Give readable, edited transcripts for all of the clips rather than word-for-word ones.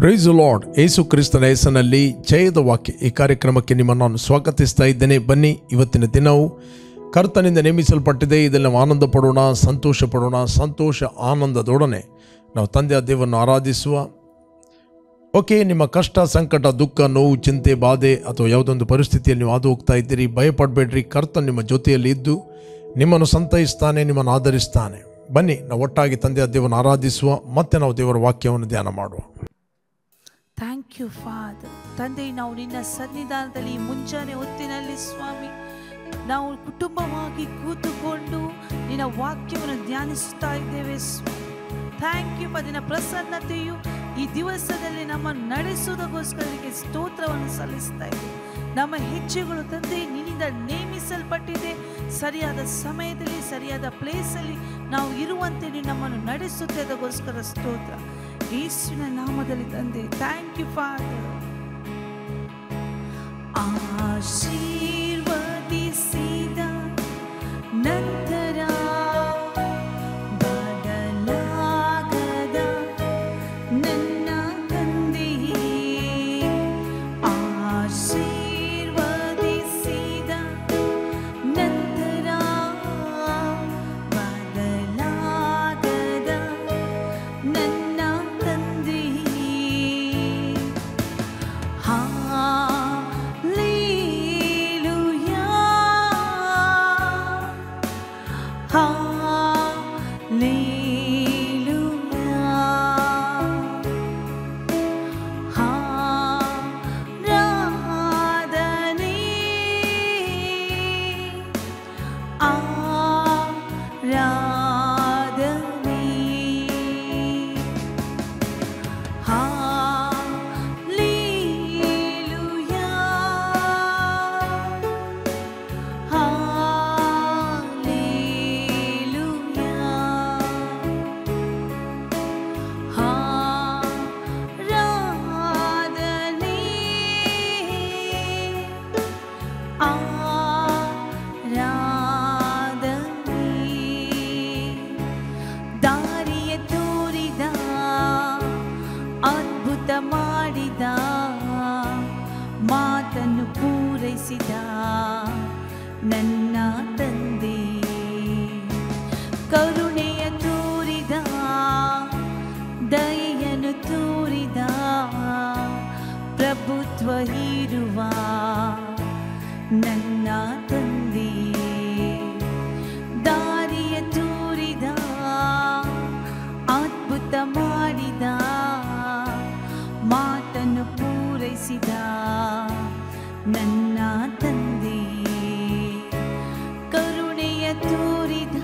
Price lord. ಯೇಸು ಕ್ರಿಸ್ತನ ಹೆಸರಿನಲ್ಲಿ ಜಯದ ವಾಕ್ಯ ಈ ಕಾರ್ಯಕ್ರಮಕ್ಕೆ ನಿಮ್ಮನ್ನು ನಾನು ಸ್ವಾಗತಿಸ್ತಾ ಇದ್ದೇನೆ. ಬನ್ನಿ, ಇವತ್ತಿನ ದಿನವು ಕರ್ತನಿಂದ ನೇಮಿಸಲ್ಪಟ್ಟಿದೆ. ಇದನ್ನು ನಾವು ಆನಂದ ಪಡೋಣ, ಸಂತೋಷ ಪಡೋಣ. ಸಂತೋಷ ಆನಂದದೊಡನೆ ನಾವು ತಂದೆಯ ದೇವರನ್ನು ಆರಾಧಿಸುವ. ಓಕೆ, ನಿಮ್ಮ ಕಷ್ಟ, ಸಂಕಟ, ದುಃಖ, ನೋವು, ಚಿಂತೆ, ಬಾಧೆ ಅಥವಾ ಯಾವುದೊಂದು ಪರಿಸ್ಥಿತಿಯಲ್ಲಿ ನೀವು ಹಾದು ಹೋಗ್ತಾ ಇದ್ದೀರಿ, ಭಯಪಡಬೇಡ್ರಿ. ಕರ್ತನು ನಿಮ್ಮ ಜೊತೆಯಲ್ಲಿ ಇದ್ದು ನಿಮ್ಮನ್ನು ಸಂತೈಸ್ತಾನೆ, ನಿಮ್ಮನ್ನು ಆಧರಿಸ್ತಾನೆ. ಬನ್ನಿ, ನಾವು ಒಟ್ಟಾಗಿ ತಂದೆಯ ದೇವರನ್ನು ಆರಾಧಿಸುವ. ಮತ್ತೆ ನಾವು ದೇವರ ವಾಕ್ಯವನ್ನು ಧ್ಯಾನ ಮಾಡುವ. Thank you father. ತಂದೆ, ನಾವು ನಿನ್ನ ಸನ್ನಿಧಾನದಲ್ಲಿ ಮುಂಜಾನೆ ಹೊತ್ತಿನಲ್ಲಿ ಸ್ವಾಮಿ ನಾವು ಕುಟುಂಬವಾಗಿ ಕೂತುಕೊಂಡು ನಿನ್ನ ವಾಕ್ಯವನ್ನು ಧ್ಯಾನಿಸುತ್ತಾ ಇದ್ದೇವೆ ಸ್ವಾಮಿ. ಥ್ಯಾಂಕ್ ಯು ನಿನ್ನ ಪ್ರಸನ್ನತೆಯು ಈ ದಿವಸದಲ್ಲಿ ನಮ್ಮನ್ನು ನಡೆಸುವುದಕ್ಕೋಸ್ಕರ ಸ್ತೋತ್ರವನ್ನು ಸಲ್ಲಿಸ್ತಾ ಇದ್ದೇವೆ. ನಮ್ಮ ಹೆಜ್ಜೆಗಳು ತಂದೆ ನಿನ್ನಿಂದ ನೇಮಿಸಲ್ಪಟ್ಟಿದೆ. ಸರಿಯಾದ ಸಮಯದಲ್ಲಿ ಸರಿಯಾದ ಪ್ಲೇಸಲ್ಲಿ ನಾವು ಇರುವಂತೆ ನೀನು ನಮ್ಮನ್ನು ನಡೆಸುತ್ತೆ. ಅದಕ್ಕೋಸ್ಕರ ಸ್ತೋತ್ರ ಯೇಸುವಿನ ನಾಮದಲ್ಲಿ ತಂದೆ. Thank you father. ಆಶೀರ್ವದಿಸಿದ ನಂತರ ಬದಲಾಗದ ನನ್ನ ತಂದೆಯೇ, ಆಶೀರ್ವದಿಸಿದ ನಂತರ ಬದಲಾಗದ ನನ್ನ ಮಾಡಿದ ಮಾತನ್ನು ಪೂರೈಸಿದ ನನ್ನ ತಂದೆ, ಕರುಣೆಯ ತೋರಿದ ದಯೆಯನ್ನು ತೋರಿದ ಪ್ರಭುತ್ವ ಇರುವ ನನ್ನ ತಂದೆ, ದಾರಿಯ ತೋರಿದ ಅದ್ಭುತ ಮಾಡಿದ ಮಾತನ್ನು ಪೂರೈಸಿದ ನನ್ನ ತಂದೆ, ಕರುಣೆಯ ತೋರಿದ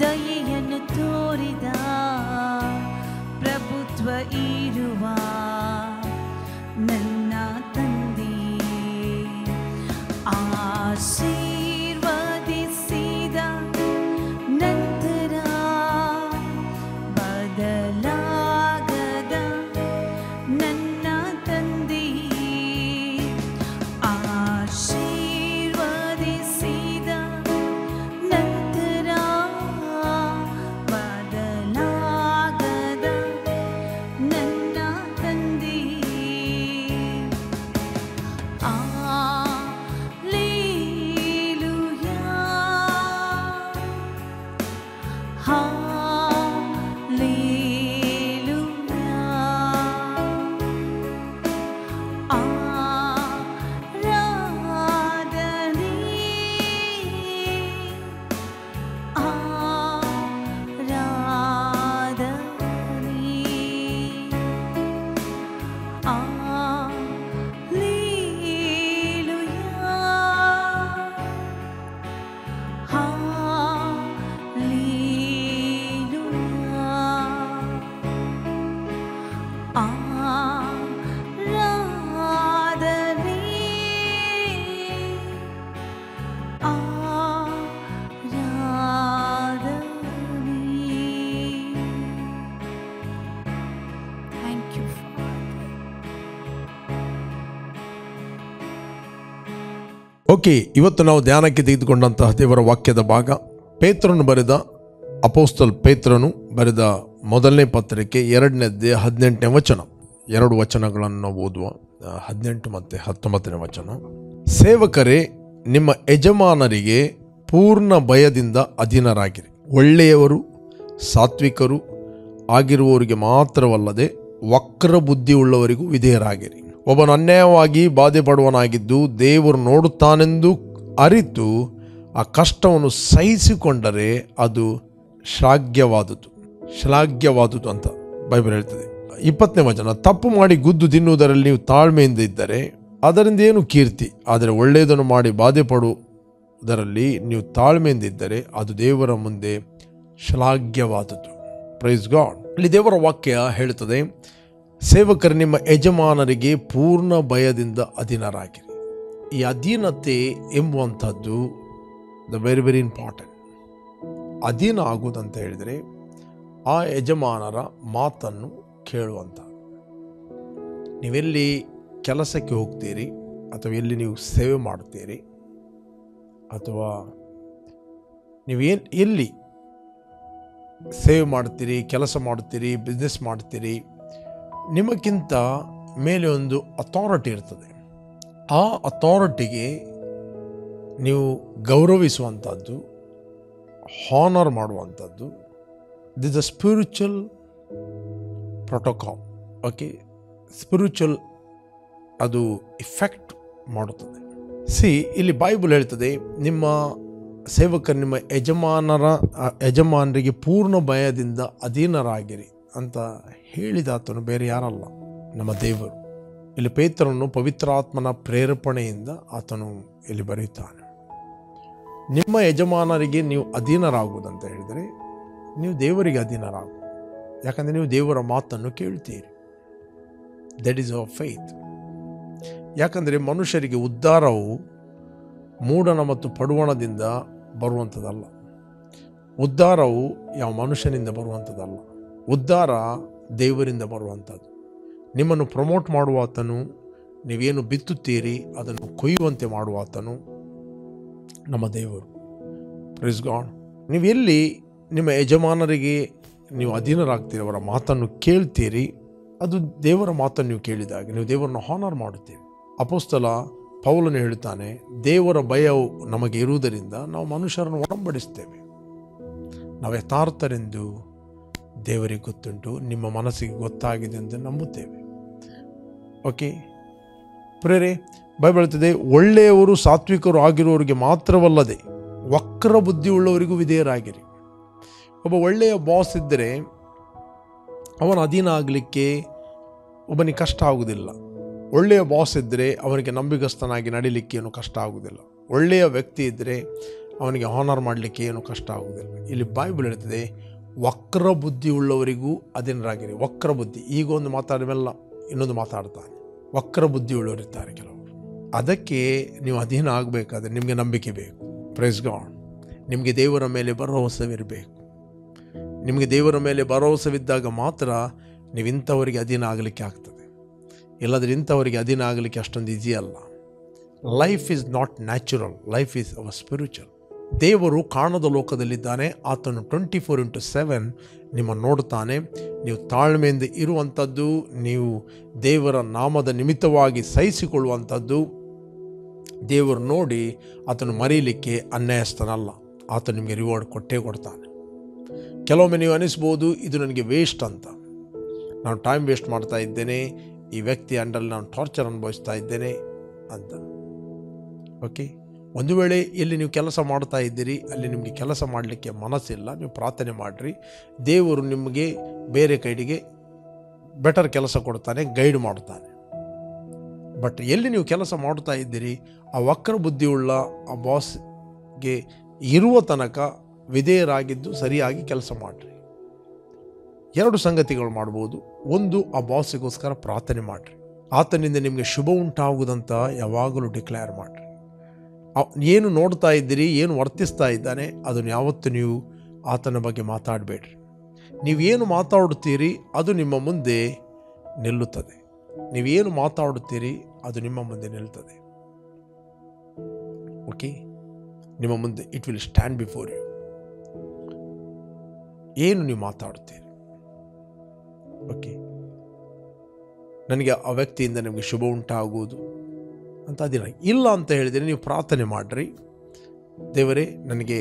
ದಯೆಯನ್ನು ತೋರಿದ ಪ್ರಭುತ್ವ ಇರುವ ನನ್ನ ತಂದೆ, ಆಶೀರ್ವದಿಸಿದ ನಂತರ ಬದಲಾಗದ ನನ್ನ ತಂದೆ, ಆಶೀರ್ವದಿಸಿದ ನಂತರ ಬದಲಾಗದ ನನ್ನ ತಂದೆ, ಓಕೆ, ಇವತ್ತು ನಾವು ಧ್ಯಾನಕ್ಕೆ ತೆಗೆದುಕೊಂಡಂತಹ ದೇವರ ವಾಕ್ಯದ ಭಾಗ ಪೇತ್ರನು ಬರೆದ, ಅಪೋಸ್ತಲ್ ಪೇತ್ರನು ಬರೆದ ಮೊದಲನೇ ಪತ್ರಿಕೆ 2ನೇ ಅಧ್ಯಾಯ 18ನೇ ವಚನ. 2 ವಚನಗಳನ್ನು ನಾವು ಓದುವ. 18 ಮತ್ತು 19ನೇ ವಚನ. ಸೇವಕರೇ, ನಿಮ್ಮ ಯಜಮಾನರಿಗೆ ಪೂರ್ಣ ಭಯದಿಂದ ಅಧೀನರಾಗಿರಿ. ಒಳ್ಳೆಯವರು, ಸಾತ್ವಿಕರು ಆಗಿರುವವರಿಗೆ ಮಾತ್ರವಲ್ಲದೆ ವಕ್ರ ಬುದ್ಧಿಯುಳ್ಳವರಿಗೂ ವಿಧೇಯರಾಗಿರಿ. ಒಬ್ಬನು ಅನ್ಯಾಯವಾಗಿ ಬಾಧೆ ಪಡುವನಾಗಿದ್ದು ದೇವರು ನೋಡುತ್ತಾನೆಂದು ಅರಿತು ಆ ಕಷ್ಟವನ್ನು ಸಹಿಸಿಕೊಂಡರೆ ಅದು ಶ್ಲಾಘ್ಯವಾದುದು ಅಂತ ಬೈಬಲ್ ಹೇಳ್ತದೆ. 20ನೇ ವಚನ. ತಪ್ಪು ಮಾಡಿ ಗುದ್ದು ತಿನ್ನುವುದರಲ್ಲಿ ನೀವು ತಾಳ್ಮೆಯಿಂದ ಇದ್ದರೆ ಅದರಿಂದ ಏನು ಕೀರ್ತಿ, ಆದರೆ ಒಳ್ಳೆಯದನ್ನು ಮಾಡಿ ಬಾಧೆ ಪಡುವುದರಲ್ಲಿ ನೀವು ತಾಳ್ಮೆಯಿಂದ ಇದ್ದರೆ ಅದು ದೇವರ ಮುಂದೆ ಶ್ಲಾಘ್ಯವಾದುದು. Praise God. ಇಲ್ಲಿ ದೇವರ ವಾಕ್ಯ ಹೇಳುತ್ತದೆ, ಸೇವಕರು ನಿಮ್ಮ ಯಜಮಾನರಿಗೆ ಪೂರ್ಣ ಭಯದಿಂದ ಅಧೀನರಾಗಿರಿ. ಈ ಅಧೀನತೆ ಎಂಬುವಂಥದ್ದು ವೆರಿ ವೆರಿ ಇಂಪಾರ್ಟೆಂಟ್. ಅಧೀನ ಆಗುವುದಂತ ಹೇಳಿದರೆ ಆ ಯಜಮಾನರ ಮಾತನ್ನು ಕೇಳುವಂಥ. ನೀವೆಲ್ಲಿ ಕೆಲಸಕ್ಕೆ ಹೋಗ್ತೀರಿ ಅಥವಾ ಎಲ್ಲಿ ನೀವು ಸೇವೆ ಮಾಡ್ತೀರಿ ಅಥವಾ ಎಲ್ಲಿ ಸೇವೆ ಮಾಡ್ತೀರಿ, ಕೆಲಸ ಮಾಡ್ತೀರಿ, ಬಿಸ್ನೆಸ್ ಮಾಡ್ತೀರಿ, ನಿಮಗಿಂತ ಮೇಲೆ ಒಂದು ಅಥಾರಿಟಿ ಇರ್ತದೆ. ಆ ಅಥಾರಿಟಿಗೆ ನೀವು ಗೌರವಿಸುವಂಥದ್ದು, ಹಾನರ್ ಮಾಡುವಂಥದ್ದು. This a spiritual protocol. Okay, spiritual ಅದು ಇಫೆಕ್ಟ್ ಮಾಡುತ್ತದೆ. ಇಲ್ಲಿ ಬೈಬಲ್ ಹೇಳ್ತದೆ, ನಿಮ್ಮ ಸೇವಕರು ನಿಮ್ಮ ಯಜಮಾನರಿಗೆ ಪೂರ್ಣ ಭಯದಿಂದ ಅಧೀನರಾಗಿರಿ ಅಂತ ಹೇಳಿದಾತನು ಬೇರೆ ಯಾರಲ್ಲ, ನಮ್ಮ ದೇವರು. ಇಲ್ಲಿ ಪೇತ್ರನು ಪವಿತ್ರಾತ್ಮನ ಪ್ರೇರೇಪಣೆಯಿಂದ ಆತನು ಇಲ್ಲಿ ಬರೆಯುತ್ತಾನೆ. ನಿಮ್ಮ ಯಜಮಾನರಿಗೆ ನೀವು ಅಧೀನರಾಗುವುದಂತ ಹೇಳಿದರೆ ನೀವು ದೇವರಿಗೆ ಅಧೀನರಾಗು. ಯಾಕಂದರೆ ನೀವು ದೇವರ ಮಾತನ್ನು ಕೇಳ್ತೀರಿ. That is our faith. ಯಾಕಂದರೆ ಮನುಷ್ಯರಿಗೆ ಉದ್ಧಾರವು ಮೂಢನ ಮತ್ತು ಪಡುವಣದಿಂದ ಬರುವಂಥದ್ದಲ್ಲ. ಉದ್ಧಾರವು ಯಾವ ಮನುಷ್ಯನಿಂದ ಬರುವಂಥದ್ದಲ್ಲ. ಉದ್ಧಾರ ದೇವರಿಂದ ಬರುವಂಥದ್ದು. ನಿಮ್ಮನ್ನು ಪ್ರಮೋಟ್ ಮಾಡುವಾತನು, ನೀವೇನು ಬಿತ್ತುತ್ತೀರಿ ಅದನ್ನು ಕೊಯ್ಯುವಂತೆ ಮಾಡುವಾತನು ನಮ್ಮ ದೇವರು. Praise God. ನೀವು ಎಲ್ಲಿ ನಿಮ್ಮ ಯಜಮಾನರಿಗೆ ನೀವು ಅಧೀನರಾಗ್ತೀರಿ, ಅವರ ಮಾತನ್ನು ಕೇಳ್ತೀರಿ, ಅದು ದೇವರ ಮಾತನ್ನು ನೀವು ಕೇಳಿದಾಗ ನೀವು ದೇವರನ್ನು ಹಾನರ್ ಮಾಡುತ್ತೀರಿ. ಅಪೊಸ್ತಲ ಪೌಲನು ಹೇಳುತ್ತಾನೆ, ದೇವರ ಭಯವು ನಮಗೆ ಇರುವುದರಿಂದ ನಾವು ಮನುಷ್ಯರನ್ನು ಒಡಂಬಡಿಸ್ತೇವೆ. ನಾವು ಯಥಾರ್ಥರೆಂದು ದೇವರಿಗೆ ಗೊತ್ತುಂಟು, ನಿಮ್ಮ ಮನಸ್ಸಿಗೆ ಗೊತ್ತಾಗಿದೆ ಎಂದು ನಂಬುತ್ತೇವೆ. ಓಕೆ ಪ್ರೇರೆ, ಬೈಬಲ್ ಹೇಳ್ತದೆ, ಒಳ್ಳೆಯವರು ಸಾತ್ವಿಕರು ಆಗಿರುವವರಿಗೆ ಮಾತ್ರವಲ್ಲದೆ ವಕ್ರ ಬುದ್ಧಿಯುಳ್ಳವರಿಗೂ ವಿಧೇಯರಾಗಿರಿ. ಒಬ್ಬ ಒಳ್ಳೆಯ ಬಾಸ್ ಇದ್ದರೆ ಅವನ ಅಧೀನ ಆಗಲಿಕ್ಕೆ ಒಬ್ಬನಿಗೆ ಕಷ್ಟ ಆಗುವುದಿಲ್ಲ. ಒಳ್ಳೆಯ ಬಾಸ್ ಇದ್ದರೆ ಅವನಿಗೆ ನಂಬಿಗಸ್ತನಾಗಿ ನಡೀಲಿಕ್ಕೆ ಏನು ಕಷ್ಟ ಆಗುವುದಿಲ್ಲ. ಒಳ್ಳೆಯ ವ್ಯಕ್ತಿ ಇದ್ದರೆ ಅವನಿಗೆ ಹಾನರ್ ಮಾಡಲಿಕ್ಕೆ ಏನು ಕಷ್ಟ ಆಗುವುದಿಲ್ಲ. ಇಲ್ಲಿ ಬೈಬಲ್ ಹೇಳ್ತದೆ, ವಕ್ರ ಬುದ್ಧಿ ಉಳ್ಳವರಿಗೂ ಅಧೀನರಾಗಿರಿ. ವಕ್ರ ಬುದ್ಧಿ, ಈಗ ಒಂದು ಮಾತಾಡಿದ ಮೇಲೆ ಇನ್ನೊಂದು ಮಾತಾಡ್ತಾನೆ. ವಕ್ರ ಬುದ್ಧಿ ಉಳ್ಳವರಿದ್ದಾರೆ ಕೆಲವರು. ಅದಕ್ಕೆ ನೀವು ಅಧೀನ ಆಗಬೇಕಾದ್ರೆ ನಿಮಗೆ ನಂಬಿಕೆ ಬೇಕು. Praise God. ನಿಮಗೆ ದೇವರ ಮೇಲೆ ಭರವಸವಿರಬೇಕು. ನಿಮಗೆ ದೇವರ ಮೇಲೆ ಭರವಸವಿದ್ದಾಗ ಮಾತ್ರ ನೀವು ಇಂಥವರಿಗೆ ಅಧೀನ ಆಗಲಿಕ್ಕೆ ಆಗ್ತದೆ. ಇಲ್ಲದ್ರೆ ಇಂಥವರಿಗೆ ಅಧೀನ ಆಗಲಿಕ್ಕೆ ಅಷ್ಟೊಂದು ಈಸಿ ಅಲ್ಲ. Life is not natural, life is our spiritual. ದೇವರು ಕಾಣದ ಲೋಕದಲ್ಲಿದ್ದಾನೆ. ಆತನು 24/7 ನಿಮ್ಮನ್ನು ನೋಡ್ತಾನೆ. ನೀವು ತಾಳ್ಮೆಯಿಂದ ಇರುವಂಥದ್ದು, ನೀವು ದೇವರ ನಾಮದ ನಿಮಿತ್ತವಾಗಿ ಸಹಿಸಿಕೊಳ್ಳುವಂಥದ್ದು ದೇವರು ನೋಡಿ ಆತನು ಮರೀಲಿಕ್ಕೆ ಅನ್ಯಾಯಸ್ಥನಲ್ಲ. ಆತ ನಿಮಗೆ ರಿವಾರ್ಡ್ ಕೊಟ್ಟೇ ಕೊಡ್ತಾನೆ. ಕೆಲವೊಮ್ಮೆ ನೀವು ಅನಿಸ್ಬೋದು, ಇದು ನನಗೆ ವೇಸ್ಟ್ ಅಂತ, ನಾನು ಟೈಮ್ ವೇಸ್ಟ್ ಮಾಡ್ತಾ ಇದ್ದೇನೆ, ಈ ವ್ಯಕ್ತಿ ಅಂಡಲ್ಲಿ ನಾನು ಟಾರ್ಚರ್ ಅನುಭವಿಸ್ತಾ ಇದ್ದೇನೆ ಅಂತ. ಓಕೆ, ಒಂದು ವೇಳೆ ಎಲ್ಲಿ ನೀವು ಕೆಲಸ ಮಾಡ್ತಾ ಇದ್ದೀರಿ ಅಲ್ಲಿ ನಿಮಗೆ ಕೆಲಸ ಮಾಡಲಿಕ್ಕೆ ಮನಸ್ಸಿಲ್ಲ, ನೀವು ಪ್ರಾರ್ಥನೆ ಮಾಡಿರಿ, ದೇವರು ನಿಮಗೆ ಬೇರೆ ಕೈಡಿಗೆ ಬೆಟರ್ ಕೆಲಸ ಕೊಡ್ತಾನೆ, ಗೈಡ್ ಮಾಡ್ತಾನೆ. ಬಟ್ ಎಲ್ಲಿ ನೀವು ಕೆಲಸ ಮಾಡ್ತಾ ಇದ್ದೀರಿ ಆ ವಕ್ರ ಬುದ್ಧಿಯುಳ್ಳ ಆ ಬಾಸ್ಗೆ ಇರುವ ತನಕ ವಿಧೇಯರಾಗಿದ್ದು ಸರಿಯಾಗಿ ಕೆಲಸ ಮಾಡಿರಿ. 2 ಸಂಗತಿಗಳು ಮಾಡ್ಬೋದು. ಒಂದು, ಆ ಬಾಸಿಗೋಸ್ಕರ ಪ್ರಾರ್ಥನೆ ಮಾಡಿರಿ. ಆತನಿಂದ ನಿಮಗೆ ಶುಭ ಉಂಟಾಗುವುದಂತ ಯಾವಾಗಲೂ ಡಿಕ್ಲೇರ್ ಮಾಡಿರಿ. ಏನು ನೋಡ್ತಾ ಇದ್ದೀರಿ, ಏನು ವರ್ತಿಸ್ತಾ ಇದ್ದಾನೆ ಅದನ್ನು ಯಾವತ್ತೂ ನೀವು ಆತನ ಬಗ್ಗೆ ಮಾತಾಡಬೇಡ್ರಿ. ನೀವೇನು ಮಾತಾಡುತ್ತೀರಿ ಅದು ನಿಮ್ಮ ಮುಂದೆ ನಿಲ್ಲುತ್ತದೆ. ನೀವೇನು ಮಾತಾಡುತ್ತೀರಿ ಅದು ನಿಮ್ಮ ಮುಂದೆ ನಿಲ್ತದೆ. ಓಕೆ, ನಿಮ್ಮ ಮುಂದೆ it will stand before you. ಏನು ನೀವು ಮಾತಾಡುತ್ತೀರಿ, ಓಕೆ, ನನಗೆ ಆ ವ್ಯಕ್ತಿಯಿಂದ ನಿಮಗೆ ಶುಭ ಉಂಟಾಗುವುದು ಅಂತ ದಿನ ಇಲ್ಲ ಅಂತ ಹೇಳಿದರೆ ನೀವು ಪ್ರಾರ್ಥನೆ ಮಾಡಿರಿ, ದೇವರೇ ನನಗೆ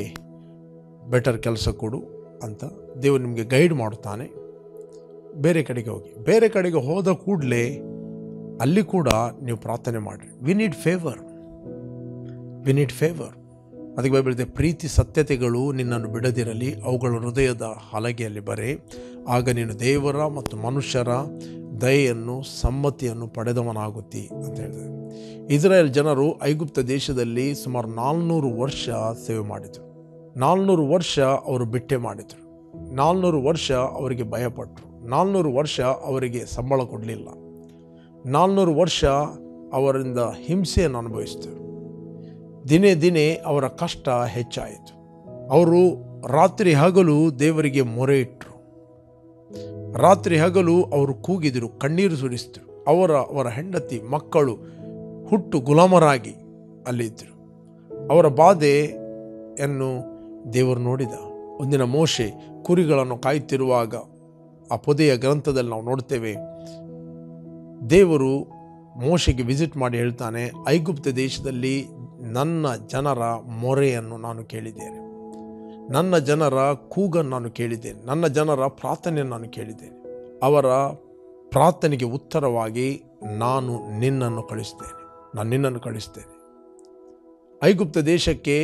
ಬೆಟರ್ ಕೆಲಸ ಕೊಡು ಅಂತ ದೇವರು ನಿಮಗೆ ಗೈಡ್ ಮಾಡುತ್ತಾನೆ. ಬೇರೆ ಕಡೆಗೆ ಹೋಗಿ, ಬೇರೆ ಕಡೆಗೆ ಹೋದ ಕೂಡಲೇ ಅಲ್ಲಿ ಕೂಡ ನೀವು ಪ್ರಾರ್ಥನೆ ಮಾಡಿರಿ. We need favour. ಅದಕ್ಕೆ ಬೈಬಲ್ ಇದೆ, ಪ್ರೀತಿ ಸತ್ಯತೆಗಳು ನಿನ್ನನ್ನು ಬಿಡದಿರಲಿ, ಅವುಗಳ ಹೃದಯದ ಹಲಗೆಯಲ್ಲಿ ಬರೆ, ಆಗ ನೀನು ದೇವರ ಮತ್ತು ಮನುಷ್ಯರ ದಯೆಯನ್ನು ಸಮ್ಮತಿಯನ್ನು ಪಡೆದವನಾಗುತ್ತಿ ಅಂತ ಹೇಳಿದೆ. ಇಸ್ರಾಯೇಲ್ ಜನರು ಐಗುಪ್ತ ದೇಶದಲ್ಲಿ ಸುಮಾರು 400 ವರ್ಷ ಸೇವೆ ಮಾಡಿದರು. 400 ವರ್ಷ ಅವರು ಬಿಟ್ಟೆ ಮಾಡಿದರು. 400 ವರ್ಷ ಅವರಿಗೆ ಭಯಪಟ್ಟರು. 400 ವರ್ಷ ಅವರಿಗೆ ಸಂಬಳ ಕೊಡಲಿಲ್ಲ. 400 ವರ್ಷ ಅವರಿಂದ ಹಿಂಸೆಯನ್ನು ಅನುಭವಿಸಿದರು. ದಿನೇ ದಿನೇ ಅವರ ಕಷ್ಟ ಹೆಚ್ಚಾಯಿತು. ಅವರು ರಾತ್ರಿ ಹಗಲು ದೇವರಿಗೆ ಮೊರೆ ಇಟ್ಟರು. ರಾತ್ರಿ ಹಗಲು ಅವರು ಕೂಗಿದರು, ಕಣ್ಣೀರು ಸುರಿಸಿದರು. ಅವರ ಹೆಂಡತಿ ಮಕ್ಕಳು ಹುಟ್ಟು ಗುಲಾಮರಾಗಿ ಅಲ್ಲಿದ್ದರು. ಅವರ ಬಾಧೆಯನ್ನು ದೇವರು ನೋಡಿದ. ಒಂದಿನ ಮೋಶೆ ಕುರಿಗಳನ್ನು ಕಾಯುತ್ತಿರುವಾಗ ಆ ಪೊದೆಯ ಗ್ರಂಥದಲ್ಲಿ ನಾವು ನೋಡ್ತೇವೆ, ದೇವರು ಮೋಶೆಗೆ ವಿಸಿಟ್ ಮಾಡಿ ಹೇಳ್ತಾನೆ, ಐಗುಪ್ತ ದೇಶದಲ್ಲಿ ನನ್ನ ಜನರ ಮೊರೆಯನ್ನು ನಾನು ಕೇಳಿದ್ದೇನೆ, ನನ್ನ ಜನರ ಕೂಗನ್ನು ನಾನು ಕೇಳಿದ್ದೇನೆ, ನನ್ನ ಜನರ ಪ್ರಾರ್ಥನೆಯನ್ನು ನಾನು ಕೇಳಿದ್ದೇನೆ. ಅವರ ಪ್ರಾರ್ಥನೆಗೆ ಉತ್ತರವಾಗಿ ನಾನು ನಿನ್ನನ್ನು ಕಳಿಸ್ತೇನೆ. ಐಗುಪ್ತ ದೇಶಕ್ಕೆ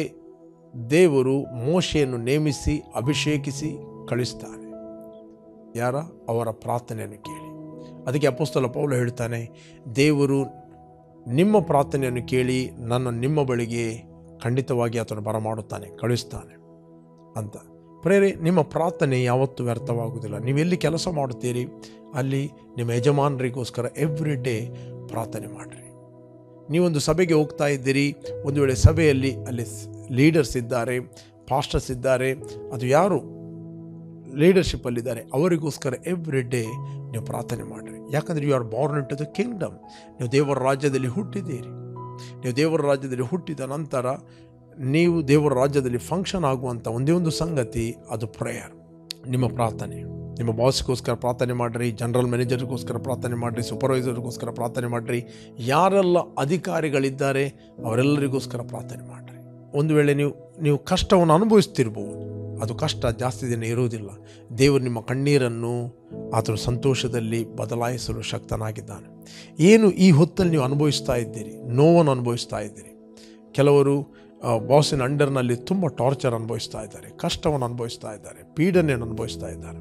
ದೇವರು ಮೋಶೆಯನ್ನು ನೇಮಿಸಿ ಅಭಿಷೇಕಿಸಿ ಕಳಿಸ್ತಾನೆ. ಯಾರ? ಅವರ ಪ್ರಾರ್ಥನೆಯನ್ನು ಕೇಳಿ. ಅದಕ್ಕೆ ಅಪೊಸ್ತಲ ಪೌಲ ಹೇಳ್ತಾನೆ, ದೇವರು ನಿಮ್ಮ ಪ್ರಾರ್ಥನೆಯನ್ನು ಕೇಳಿ ನಿಮ್ಮ ಬಳಿಗೆ ಖಂಡಿತವಾಗಿ ಆತನು ಬರಮಾಡುತ್ತಾನೆ, ಕಳಿಸ್ತಾನೆ ಅಂತ. ಪ್ರೇರೆ, ನಿಮ್ಮ ಪ್ರಾರ್ಥನೆ ಯಾವತ್ತೂ ವ್ಯರ್ಥವಾಗುವುದಿಲ್ಲ. ನೀವೆಲ್ಲಿ ಕೆಲಸ ಮಾಡುತ್ತೀರಿ ಅಲ್ಲಿ ನಿಮ್ಮ ಯಜಮಾನರಿಗೋಸ್ಕರ ಎವ್ರಿ ಡೇ ಪ್ರಾರ್ಥನೆ ಮಾಡಿರಿ. ನೀವೊಂದು ಸಭೆಗೆ ಹೋಗ್ತಾ ಇದ್ದೀರಿ, ಒಂದು ವೇಳೆ ಸಭೆಯಲ್ಲಿ ಅಲ್ಲಿ ಲೀಡರ್ಸ್ ಇದ್ದಾರೆ, ಪಾಸ್ಟರ್ಸ್ ಇದ್ದಾರೆ, ಅದು ಯಾರು ಲೀಡರ್ಶಿಪ್ಪಲ್ಲಿದ್ದಾರೆ ಅವರಿಗೋಸ್ಕರ ಎವ್ರಿ ಡೇ ನೀವು ಪ್ರಾರ್ಥನೆ ಮಾಡಿರಿ. ಯಾಕಂದರೆ you are born in to the kingdom. ನೀವು ದೇವರ ರಾಜ್ಯದಲ್ಲಿ ಹುಟ್ಟಿದ್ದೀರಿ. ನೀವು ದೇವರ ರಾಜ್ಯದಲ್ಲಿ ಹುಟ್ಟಿದ ನಂತರ ನೀವು ದೇವರ ರಾಜ್ಯದಲ್ಲಿ ಫಂಕ್ಷನ್ ಆಗುವಂಥ ಒಂದೇ ಒಂದು ಸಂಗತಿ, ಅದು ಪ್ರೇಯರ್. ನಿಮ್ಮ ಪ್ರಾರ್ಥನೆ. ನಿಮ್ಮ ಬಾಸ್ಗೋಸ್ಕರ ಪ್ರಾರ್ಥನೆ ಮಾಡಿರಿ, ಜನರಲ್ ಮ್ಯಾನೇಜರ್ಗೋಸ್ಕರ ಪ್ರಾರ್ಥನೆ ಮಾಡಿರಿ, ಸೂಪರ್ವೈಸರ್ಗೋಸ್ಕರ ಪ್ರಾರ್ಥನೆ ಮಾಡಿರಿ, ಯಾರೆಲ್ಲ ಅಧಿಕಾರಿಗಳಿದ್ದಾರೆ ಅವರೆಲ್ಲರಿಗೋಸ್ಕರ ಪ್ರಾರ್ಥನೆ ಮಾಡಿರಿ. ಒಂದು ವೇಳೆ ನೀವು ಕಷ್ಟವನ್ನು ಅನುಭವಿಸ್ತಿರ್ಬೋದು, ಅದು ಕಷ್ಟ ಜಾಸ್ತಿ ದಿನ ಇರುವುದಿಲ್ಲ. ದೇವರು ನಿಮ್ಮ ಕಣ್ಣೀರನ್ನು ಆತನ ಸಂತೋಷದಲ್ಲಿ ಬದಲಾಯಿಸಲು ಶಕ್ತನಾಗಿದ್ದಾನೆ. ಏನು ಈ ಹೊತ್ತಲ್ಲಿ ನೀವು ಅನುಭವಿಸ್ತಾ ಇದ್ದೀರಿ, ನೋವನ್ನು ಅನುಭವಿಸ್ತಾ ಇದ್ದೀರಿ. ಕೆಲವರು ಬಾಸಿನ ಅಂಡರ್ನಲ್ಲಿ ತುಂಬ ಟಾರ್ಚರ್ ಅನುಭವಿಸ್ತಾ ಇದ್ದಾರೆ, ಕಷ್ಟವನ್ನು ಅನುಭವಿಸ್ತಾ ಇದ್ದಾರೆ, ಪೀಡನೆಯನ್ನು ಅನುಭವಿಸ್ತಾ ಇದ್ದಾರೆ.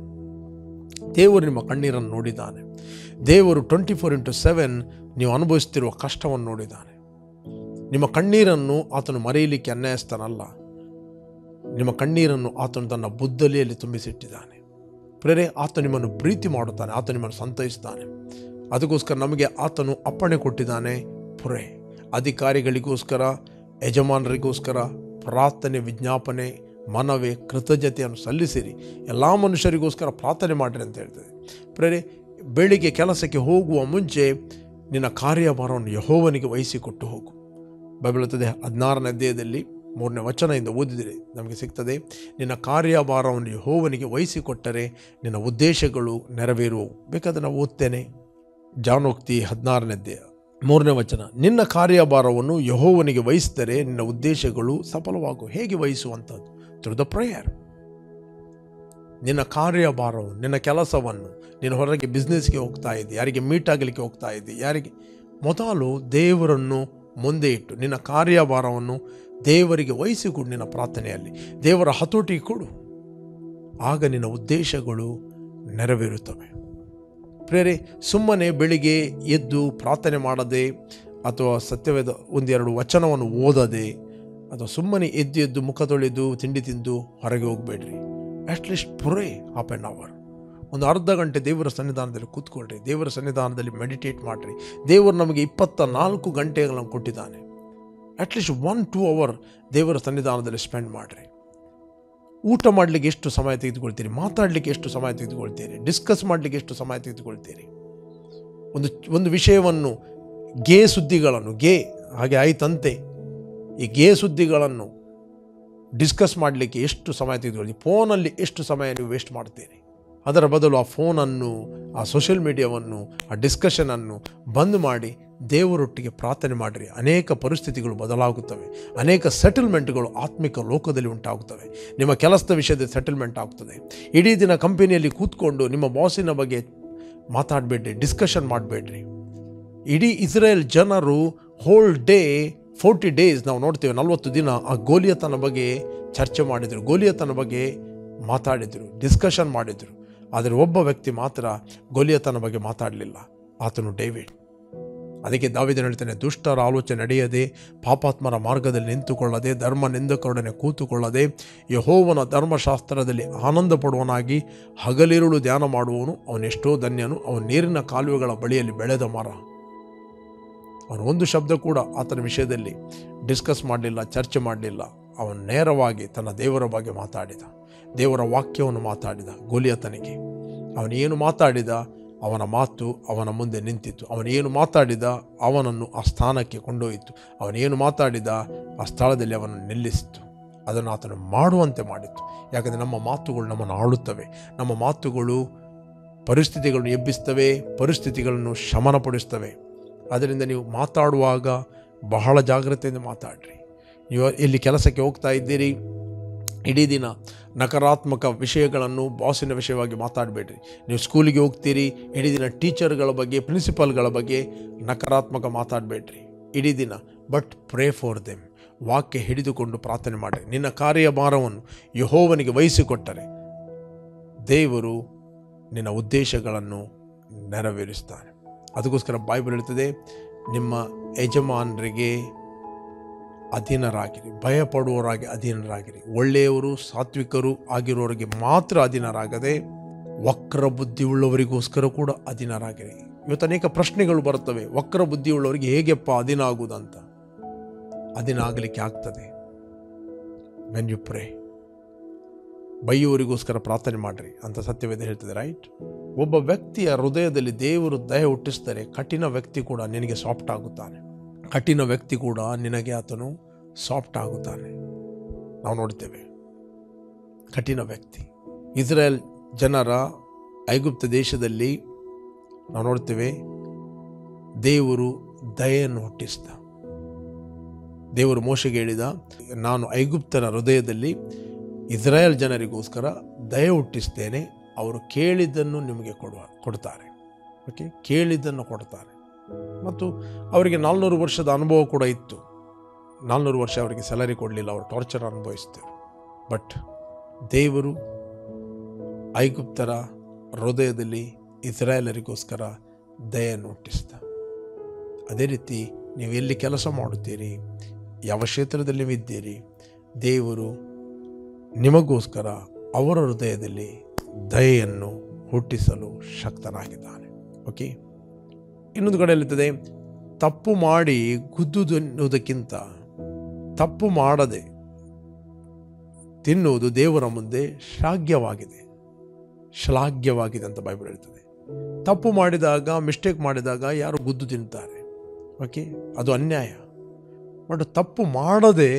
ದೇವರು ನಿಮ್ಮ ಕಣ್ಣೀರನ್ನು ನೋಡಿದ್ದಾನೆ. ದೇವರು 24/7 ನೀವು ಅನುಭವಿಸ್ತಿರುವ ಕಷ್ಟವನ್ನು ನೋಡಿದ್ದಾನೆ. ನಿಮ್ಮ ಕಣ್ಣೀರನ್ನು ಆತನು ಮರೆಯಲಿಕ್ಕೆ ಅನ್ಯಾಯಸ್ಥನಲ್ಲ. ನಿಮ್ಮ ಕಣ್ಣೀರನ್ನು ಆತನು ತನ್ನ ಬುದ್ದಲಿಯಲ್ಲಿ ತುಂಬಿಸಿಟ್ಟಿದ್ದಾನೆ. ಪ್ರೇರೆ, ಆತ ನಿಮ್ಮನ್ನು ಪ್ರೀತಿ ಮಾಡುತ್ತಾನೆ, ಆತ ನಿಮ್ಮನ್ನು ಸಂತೈಸ್ತಾನೆ. ಅದಕ್ಕೋಸ್ಕರ ನಮಗೆ ಆತನು ಅಪ್ಪಣೆ ಕೊಟ್ಟಿದ್ದಾನೆ. ಪುರೇ ಅಧಿಕಾರಿಗಳಿಗೋಸ್ಕರ, ಯಜಮಾನರಿಗೋಸ್ಕರ ಪ್ರಾರ್ಥನೆ, ವಿಜ್ಞಾಪನೆ, ಮನವೇ, ಕೃತಜ್ಞತೆಯನ್ನು ಸಲ್ಲಿಸಿರಿ. ಎಲ್ಲ ಮನುಷ್ಯರಿಗೋಸ್ಕರ ಪ್ರಾರ್ಥನೆ ಮಾಡಿರಿ ಅಂತ ಹೇಳ್ತದೆ. ಪ್ರೇರೆ, ಬೆಳಿಗ್ಗೆ ಕೆಲಸಕ್ಕೆ ಹೋಗುವ ಮುಂಚೆ ನಿನ್ನ ಕಾರ್ಯಭಾರವನ್ನು ಯೆಹೋವನಿಗೆ ವಹಿಸಿಕೊಟ್ಟು ಹೋಗು. ಬೈಬಲ್ ಹೇಳ್ತದೆ 16ನೇ ಅಧ್ಯಾಯದಲ್ಲಿ 3ನೇ ವಚನದಿಂದ ಓದಿದರೆ ನಮಗೆ ಸಿಗ್ತದೆ, ನಿನ್ನ ಕಾರ್ಯಭಾರವನ್ನು ಯೆಹೋವನಿಗೆ ವಹಿಸಿಕೊಟ್ಟರೆ ನಿನ್ನ ಉದ್ದೇಶಗಳು ನೆರವೇರುವವು. ಬೇಕಾದರೆ ನಾವು ಓದ್ತೇನೆ. ಜಾನೋಕ್ತಿ 16ನೇ ಅಧ್ಯಾಯ 3ನೇ ವಚನ, ನಿನ್ನ ಕಾರ್ಯಭಾರವನ್ನು ಯೆಹೋವನಿಗೆ ವಹಿಸಿದರೆ ನಿನ್ನ ಉದ್ದೇಶಗಳು ಸಫಲವಾಗುವ. ಹೇಗೆ ವಹಿಸುವಂಥದ್ದು? Through the prayer. ನಿನ್ನ ಕಾರ್ಯಭಾರವನ್ನು, ನಿನ್ನ ಕೆಲಸವನ್ನು, ನೀನು ಹೊರಗೆ ಬಿಸ್ನೆಸ್ಗೆ ಹೋಗ್ತಾ ಇದ್ದಿ, ಯಾರಿಗೆ ಮೀಟ್ ಆಗಲಿಕ್ಕೆ ಹೋಗ್ತಾ ಇದ್ದಿ, ಯಾರಿಗೆ ಮೊದಲು ದೇವರನ್ನು ಮುಂದೆ ಇಟ್ಟು ನಿನ್ನ ಕಾರ್ಯಭಾರವನ್ನು ದೇವರಿಗೆ ವಹಿಸಿಕೊಡು. ನಿನ್ನ ಪ್ರಾರ್ಥನೆಯಲ್ಲಿ ದೇವರ ಹತೋಟಿ ಕೊಡು, ಆಗ ನಿನ್ನ ಉದ್ದೇಶಗಳು ನೆರವೇರುತ್ತವೆ. ಪ್ರೇರೆ, ಸುಮ್ಮನೆ ಬೆಳಿಗ್ಗೆ ಎದ್ದು ಪ್ರಾರ್ಥನೆ ಮಾಡದೆ ಅಥವಾ ಸತ್ಯವೇದ 1-2 ವಚನವನ್ನು ಓದದೆ ಅಥವಾ ಸುಮ್ಮನೆ ಎದ್ದು ಮುಖ ತೊಳೆದು ತಿಂಡಿ ತಿಂದು ಹೊರಗೆ ಹೋಗಬೇಡ್ರಿ. At least pray half an hour, ಒಂದು ಅರ್ಧ ಗಂಟೆ ದೇವರ ಸನ್ನಿಧಾನದಲ್ಲಿ ಕೂತ್ಕೊಳ್ರಿ. ದೇವರ ಸನ್ನಿಧಾನದಲ್ಲಿ ಮೆಡಿಟೇಟ್ ಮಾಡಿರಿ. ದೇವರು ನಮಗೆ 24 ಗಂಟೆಗಳನ್ನು ಕೊಟ್ಟಿದ್ದಾನೆ. ಅಟ್ಲೀಸ್ಟ್ 1-2 ಅವರ್ ದೇವರ ಸನ್ನಿಧಾನದಲ್ಲಿ ಸ್ಪೆಂಡ್ ಮಾಡಿರಿ. ಊಟ ಮಾಡಲಿಕ್ಕೆ ಎಷ್ಟು ಸಮಯ ತೆಗೆದುಕೊಳ್ತೀರಿ? ಮಾತಾಡಲಿಕ್ಕೆ ಎಷ್ಟು ಸಮಯ ತೆಗೆದುಕೊಳ್ತೀರಿ? ಡಿಸ್ಕಸ್ ಮಾಡಲಿಕ್ಕೆ ಎಷ್ಟು ಸಮಯ ತೆಗೆದುಕೊಳ್ತೀರಿ? ಒಂದು ವಿಷಯವನ್ನು ಸುದ್ದಿಗಳನ್ನು ಹಾಗೆ ಆಯ್ತಂತೆ, ಈ ಸುದ್ದಿಗಳನ್ನು ಡಿಸ್ಕಸ್ ಮಾಡಲಿಕ್ಕೆ ಎಷ್ಟು ಸಮಯ ತೆಗೆದುಕೊಳ್ತೀರಿ? ಫೋನಲ್ಲಿ ಎಷ್ಟು ಸಮಯ ನೀವು ವೇಸ್ಟ್ ಮಾಡ್ತೀರಿ? ಅದರ ಬದಲು ಆ ಫೋನನ್ನು, ಆ ಸೋಷಿಯಲ್ ಮೀಡಿಯಾವನ್ನು, ಆ ಡಿಸ್ಕಷನನ್ನು ಬಂದ್ ಮಾಡಿ ದೇವರೊಟ್ಟಿಗೆ ಪ್ರಾರ್ಥನೆ ಮಾಡಿರಿ. ಅನೇಕ ಪರಿಸ್ಥಿತಿಗಳು ಬದಲಾಗುತ್ತವೆ. ಅನೇಕ ಸೆಟಲ್ಮೆಂಟ್ಗಳು ಆತ್ಮಿಕ ಲೋಕದಲ್ಲಿ ಉಂಟಾಗುತ್ತವೆ. ನಿಮ್ಮ ಕೆಲಸದ ವಿಷಯದ ಸೆಟಲ್ಮೆಂಟ್ ಆಗ್ತದೆ. ಇಡೀ ದಿನ ಕಂಪನಿಯಲ್ಲಿ ಕೂತ್ಕೊಂಡು ನಿಮ್ಮ ಬಾಸಿನ ಬಗ್ಗೆ ಮಾತಾಡಬೇಡ್ರಿ, ಡಿಸ್ಕಷನ್ ಮಾಡಬೇಡ್ರಿ. ಇಡೀ ಇಸ್ರೇಲ್ ಜನರು ಹೋಲ್ ಡೇ 40 days ನಾವು ನೋಡ್ತೇವೆ, 40 ದಿನ ಆ ಗೋಲಿಯತನ ಬಗ್ಗೆ ಚರ್ಚೆ ಮಾಡಿದರು, ಗೋಲಿಯತನ ಬಗ್ಗೆ ಮಾತಾಡಿದರು, ಡಿಸ್ಕಷನ್ ಮಾಡಿದರು. ಆದರೆ ಒಬ್ಬ ವ್ಯಕ್ತಿ ಮಾತ್ರ ಗೋಲಿಯತನ ಬಗ್ಗೆ ಮಾತಾಡಲಿಲ್ಲ, ಆತನು ಡೇವಿಡ್. ಅದಕ್ಕೆ ದಾವೀದನು ಹೇಳ್ತಾನೆ, ದುಷ್ಟರ ಆಲೋಚನೆ ನಡೆಯದೆ, ಪಾಪಾತ್ಮರ ಮಾರ್ಗದಲ್ಲಿ ನಿಂತುಕೊಳ್ಳದೆ, ಧರ್ಮ ನಿಂದಕರೊಡನೆ ಕೂತುಕೊಳ್ಳದೆ, ಯೆಹೋವನ ಧರ್ಮಶಾಸ್ತ್ರದಲ್ಲಿ ಆನಂದ ಪಡುವನಾಗಿ ಹಗಲಿರುಳು ಧ್ಯಾನ ಮಾಡುವವನು ಅವನೆಷ್ಟೋ ಧನ್ಯನು. ಅವನ ನೀರಿನ ಕಾಲುವೆಗಳ ಬಳಿಯಲ್ಲಿ ಬೆಳೆದ ಮರ. ಅವನು ಒಂದು ಶಬ್ದ ಕೂಡ ಆತನ ವಿಷಯದಲ್ಲಿ ಡಿಸ್ಕಸ್ ಮಾಡಲಿಲ್ಲ, ಚರ್ಚೆ ಮಾಡಲಿಲ್ಲ. ಅವನು ನೇರವಾಗಿ ತನ್ನ ದೇವರ ಬಗ್ಗೆ ಮಾತಾಡಿದ, ದೇವರ ವಾಕ್ಯವನ್ನು ಮಾತಾಡಿದ. ಗೋಲಿಯತನಿಗೆ ಅವನೇನು ಮಾತಾಡಿದ, ಅವನ ಮಾತು ಅವನ ಮುಂದೆ ನಿಂತಿತ್ತು. ಅವನೇನು ಮಾತಾಡಿದ, ಅವನನ್ನು ಆ ಸ್ಥಾನಕ್ಕೆ ಕೊಂಡೊಯ್ಯಿತು. ಅವನೇನು ಮಾತಾಡಿದ, ಆ ಸ್ಥಳದಲ್ಲಿ ಅವನನ್ನು ನಿಲ್ಲಿಸಿತು. ಅದನ್ನು ಆತನು ಮಾಡುವಂತೆ ಮಾಡಿತ್ತು. ಯಾಕಂದರೆ ನಮ್ಮ ಮಾತುಗಳು ನಮ್ಮನ್ನು ಆಳುತ್ತವೆ. ನಮ್ಮ ಮಾತುಗಳು ಪರಿಸ್ಥಿತಿಗಳನ್ನು ಎಬ್ಬಿಸ್ತವೆ, ಪರಿಸ್ಥಿತಿಗಳನ್ನು ಶಮನಪಡಿಸ್ತವೆ. ಅದರಿಂದ ನೀವು ಮಾತಾಡುವಾಗ ಬಹಳ ಜಾಗ್ರತೆಯಿಂದ ಮಾತಾಡ್ರಿ. ನೀವು ಎಲ್ಲಿ ಕೆಲಸಕ್ಕೆ ಹೋಗ್ತಾ ಇದ್ದೀರಿ, ಇಡೀ ದಿನ ನಕಾರಾತ್ಮಕ ವಿಷಯಗಳನ್ನು ಬಾಸಿನ ವಿಷಯವಾಗಿ ಮಾತಾಡಬೇಡ್ರಿ. ನೀವು ಸ್ಕೂಲಿಗೆ ಹೋಗ್ತೀರಿ, ಇಡೀ ದಿನ ಟೀಚರ್ಗಳ ಬಗ್ಗೆ, ಪ್ರಿನ್ಸಿಪಾಲ್ಗಳ ಬಗ್ಗೆ ನಕಾರಾತ್ಮಕ ಮಾತಾಡಬೇಡ್ರಿ ಇಡೀ ದಿನ. But pray for them. ವಾಕ್ಯ ಹಿಡಿದುಕೊಂಡು ಪ್ರಾರ್ಥನೆ ಮಾಡಿರಿ. ನಿನ್ನ ಕಾರ್ಯಭಾರವನ್ನು ಯೆಹೋವನಿಗೆ ವಹಿಸಿಕೊಟ್ಟರೆ ದೇವರು ನಿನ್ನ ಉದ್ದೇಶಗಳನ್ನು ನೆರವೇರಿಸ್ತಾನೆ. ಅದಕ್ಕೋಸ್ಕರ ಬೈಬಲ್ ಹೇಳ್ತದೆ, ನಿಮ್ಮ ಯಜಮಾನರಿಗೆ ಅಧೀನರಾಗಿರಿ, ಭಯಪಡುವವರಾಗಿ ಅಧೀನರಾಗಿರಿ. ಒಳ್ಳೆಯವರು ಸಾತ್ವಿಕರು ಆಗಿರೋರಿಗೆ ಮಾತ್ರ ಅಧೀನರಾಗದೆ, ವಕ್ರ ಬುದ್ಧಿಯುಳ್ಳವರಿಗೋಸ್ಕರ ಕೂಡ ಅಧೀನರಾಗಿರಿ. ಇವತ್ತು ಅನೇಕ ಪ್ರಶ್ನೆಗಳು ಬರುತ್ತವೆ. ವಕ್ರ ಬುದ್ಧಿಯುಳ್ಳವರಿಗೆ ಹೇಗೆಪ್ಪ ಅಧೀನ ಆಗುವುದಂತ? ಅಧೀನ ಆಗಲಿಕ್ಕೆ ಆಗ್ತದೆ ವೆನ್ ಯು ಪ್ರೇ. ಬೈಯುವರಿಗೋಸ್ಕರ ಪ್ರಾರ್ಥನೆ ಮಾಡಿರಿ ಅಂತ ಸತ್ಯವೇದ ಹೇಳ್ತದೆ, ರೈಟ್? ಒಬ್ಬ ವ್ಯಕ್ತಿಯ ಹೃದಯದಲ್ಲಿ ದೇವರು ದಯೆ ಹುಟ್ಟಿಸಿದರೆ ಕಠಿಣ ವ್ಯಕ್ತಿ ಕೂಡ ನಿನಗೆ ಸಾಫ್ಟ್ ಆಗುತ್ತಾನೆ. ಕಠಿಣ ವ್ಯಕ್ತಿ ಕೂಡ ನಿನಗೆ ಆತನು ಸಾಫ್ಟ್ ಆಗುತ್ತಾನೆ. ನಾವು ನೋಡ್ತೇವೆ ಕಠಿಣ ವ್ಯಕ್ತಿ. ಇಸ್ರೇಲ್ ಜನರ ಐಗುಪ್ತ ದೇಶದಲ್ಲಿ ನಾವು ನೋಡ್ತೇವೆ ದೇವರು ದಯೆಯನ್ನು ಹುಟ್ಟಿಸಿದ. ದೇವರು ಮೋಶೆಗೆ ಹೇಳಿದ, ನಾನು ಐಗುಪ್ತರ ಹೃದಯದಲ್ಲಿ ಇಸ್ರಾಯೇಲ್ ಜನರಿಗೋಸ್ಕರ ದಯೆ ಹುಟ್ಟಿಸ್ತೇನೆ, ಅವರು ಕೇಳಿದ್ದನ್ನು ನಿಮಗೆ ಕೊಡ್ತಾರೆ. ಓಕೆ, ಕೇಳಿದ್ದನ್ನು ಕೊಡ್ತಾರೆ. ಮತ್ತು ಅವರಿಗೆ 400 ವರ್ಷದ ಅನುಭವ ಕೂಡ ಇತ್ತು. 400 ವರ್ಷ ಅವರಿಗೆ ಸ್ಯಾಲರಿ ಕೊಡಲಿಲ್ಲ, ಅವರು ಟಾರ್ಚರ್ ಅನುಭವಿಸ್ತಾರೆ. ಬಟ್ ದೇವರು ಐಗುಪ್ತರ ಹೃದಯದಲ್ಲಿ ಇಸ್ರಾಯೇಲರಿಗೋಸ್ಕರ ದಯೆಯನ್ನು ಹುಟ್ಟಿಸಿದ. ಅದೇ ರೀತಿ ನೀವು ಎಲ್ಲಿ ಕೆಲಸ ಮಾಡುತ್ತೀರಿ, ಯಾವ ಕ್ಷೇತ್ರದಲ್ಲಿ ನೀವಿದ್ದೀರಿ, ದೇವರು ನಿಮಗೋಸ್ಕರ ಅವರ ಹೃದಯದಲ್ಲಿ ದಯೆಯನ್ನು ಹುಟ್ಟಿಸಲು ಶಕ್ತನಾಗಿದ್ದಾನೆ. ಓಕೆ, ಇನ್ನೊಂದು ಕಡೆ ಹೇಳ್ತದೆ, ತಪ್ಪು ಮಾಡಿ ಗುದ್ದುವುದು ಎನ್ನುವುದಕ್ಕಿಂತ ತಪ್ಪು ಮಾಡದೆ ತಿನ್ನುವುದು ದೇವರ ಮುಂದೆ ಶ್ಲಾಘ್ಯವಾಗಿದೆ ಅಂತ ಬೈಬಲ್ ಹೇಳ್ತದೆ. ತಪ್ಪು ಮಾಡಿದಾಗ, ಮಿಸ್ಟೇಕ್ ಮಾಡಿದಾಗ ಯಾರು ಗುದ್ದು ತಿಂತಾರೆ. ಓಕೆ, ಅದು ಅನ್ಯಾಯ. ಬಟ್ ತಪ್ಪು ಮಾಡದೆ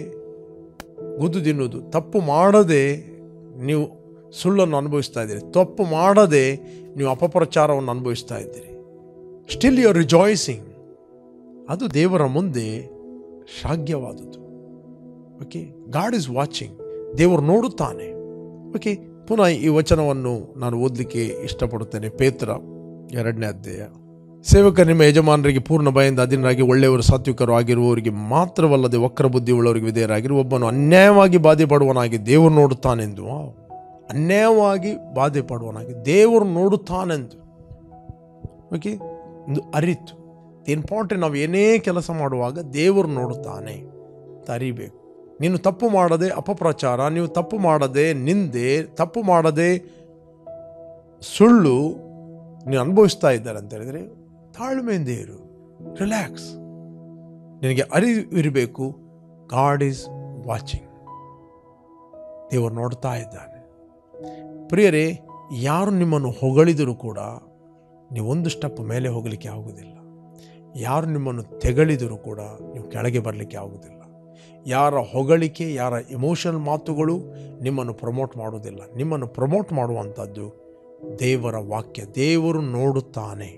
ಗುದ್ದು ತಿನ್ನುವುದು, ತಪ್ಪು ಮಾಡದೆ ನೀವು ಸುಳ್ಳನ್ನು ಅನುಭವಿಸ್ತಾ ಇದ್ದೀರಿ, ತಪ್ಪು ಮಾಡದೆ ನೀವು ಅಪಪ್ರಚಾರವನ್ನು ಅನುಭವಿಸ್ತಾ ಇದ್ದೀರಿ, ಸ್ಟಿಲ್ ಯು ಆರ್ ರಿಜಾಯ್ಸಿಂಗ್, ಅದು ದೇವರ ಮುಂದೆ ಶ್ಲಾಘ್ಯವಾದದ್ದು. ಓಕೆ, ಗಾಡ್ ಈಸ್ ವಾಚಿಂಗ್, ದೇವರು ನೋಡುತ್ತಾನೆ. ಓಕೆ, ಪುನಃ ಈ ವಚನವನ್ನು ನಾನು ಓದಲಿಕ್ಕೆ ಇಷ್ಟಪಡುತ್ತೇನೆ. ಪೇತ್ರ 2ನೇ ಅಧ್ಯಾಯ. ಸೇವಕ ನಿಮ್ಮ ಯಜಮಾನರಿಗೆ ಪೂರ್ಣ ಭಯದಿಂದ ಅಧೀನರಾಗಿ, ಒಳ್ಳೆಯವರು ಸಾತ್ವಿಕರು ಆಗಿರುವವರಿಗೆ ಮಾತ್ರವಲ್ಲದೆ ವಕ್ರ ಬುದ್ಧಿ ಉಳ್ಳವರಿಗೆ ವಿಧೇಯರಾಗಿರು. ಒಬ್ಬನು ಅನ್ಯಾಯವಾಗಿ ಬಾಧೆ ಪಡುವನಾಗಿ ದೇವರು ನೋಡುತ್ತಾನೆಂದು, ಅನ್ಯಾಯವಾಗಿ ಬಾಧೆ ಪಡುವನಾಗಿ ದೇವರು ನೋಡುತ್ತಾನೆಂದು. ಓಕೆ, ಒಂದು ಅರಿತು ಇಂಪಾರ್ಟೆಂಟ್. ನಾವು ಏನೇ ಕೆಲಸ ಮಾಡುವಾಗ ದೇವರು ನೋಡುತ್ತಾನೆ ಅಂತ ಅರಿಬೇಕು. ನೀನು ತಪ್ಪು ಮಾಡದೆ ಅಪಪ್ರಚಾರ, ನೀವು ತಪ್ಪು ಮಾಡದೆ ನಿಂದೆ, ತಪ್ಪು ಮಾಡದೆ ಸುಳ್ಳು ನೀವು ಅನುಭವಿಸ್ತಾ ಇದ್ದಾರೆ ಅಂತ ಹೇಳಿದರೆ ತಾಳ್ಮೆಯಿಂದ ಇರು, ರಿಲ್ಯಾಕ್ಸ್. ನಿನಗೆ ಅರಿವಿರಬೇಕು, ಗಾಡ್ ಈಸ್ ವಾಚಿಂಗ್, ದೇವರು ನೋಡ್ತಾ ಇದ್ದಾನೆ. ಪ್ರಿಯರೇ, ಯಾರು ನಿಮ್ಮನ್ನು ಹೊಗಳಿದರೂ ಕೂಡ ನೀವು ಒಂದು ಸ್ಟೆಪ್ ಮೇಲೆ ಹೋಗಲಿಕ್ಕೆ ಆಗುವುದಿಲ್ಲ. ಯಾರು ನಿಮ್ಮನ್ನು ತೆಗಳಿದರೂ ಕೂಡ ನೀವು ಕೆಳಗೆ ಬರಲಿಕ್ಕೆ ಆಗುವುದಿಲ್ಲ. ಯಾರ ಹೊಗಳಿಕೆ, ಯಾರ ಇಮೋಷನಲ್ ಮಾತುಗಳು ನಿಮ್ಮನ್ನು ಪ್ರಮೋಟ್ ಮಾಡುವುದಿಲ್ಲ. ನಿಮ್ಮನ್ನು ಪ್ರಮೋಟ್ ಮಾಡುವಂಥದ್ದು ದೇವರ ವಾಕ್ಯ. ದೇವರು ನೋಡುತ್ತಾನೆ.